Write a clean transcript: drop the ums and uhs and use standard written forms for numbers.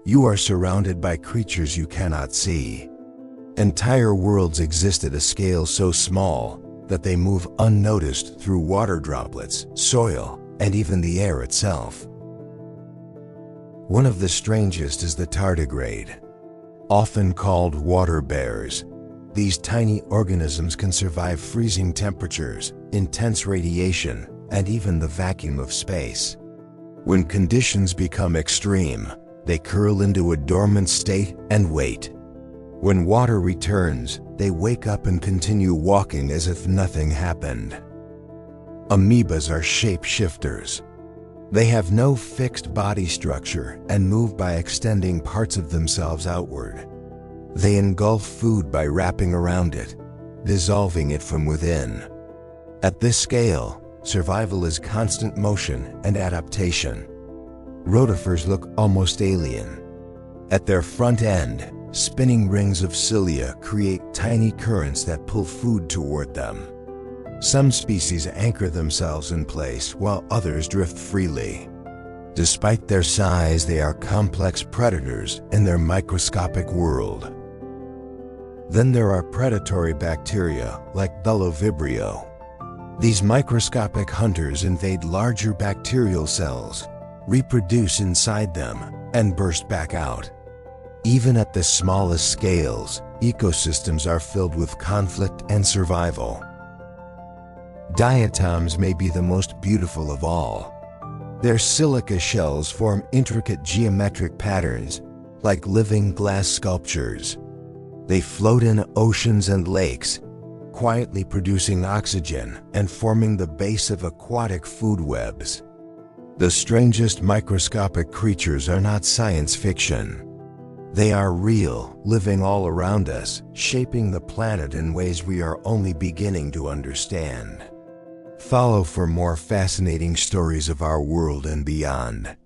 You are surrounded by creatures you cannot see. Entire worlds exist at a scale so small that they move unnoticed through water droplets, soil, and even the air itself. One of the strangest is the tardigrade. Often called water bears, these tiny organisms can survive freezing temperatures, intense radiation, and even the vacuum of space. When conditions become extreme, they curl into a dormant state and wait. When water returns, they wake up and continue walking as if nothing happened. Amoebas are shapeshifters. They have no fixed body structure and move by extending parts of themselves outward. They engulf food by wrapping around it, dissolving it from within. At this scale, survival is constant motion and adaptation. Rotifers look almost alien. At their front end, spinning rings of cilia create tiny currents that pull food toward them. Some species anchor themselves in place while others drift freely. Despite their size, they are complex predators in their microscopic world. Then there are predatory bacteria like Vibrio. These microscopic hunters invade larger bacterial cells, reproduce inside them, and burst back out. Even at the smallest scales, ecosystems are filled with conflict and survival. Diatoms may be the most beautiful of all. Their silica shells form intricate geometric patterns, like living glass sculptures. They float in oceans and lakes, quietly producing oxygen and forming the base of aquatic food webs. The strangest microscopic creatures are not science fiction. They are real, living all around us, shaping the planet in ways we are only beginning to understand. Follow for more fascinating stories of our world and beyond.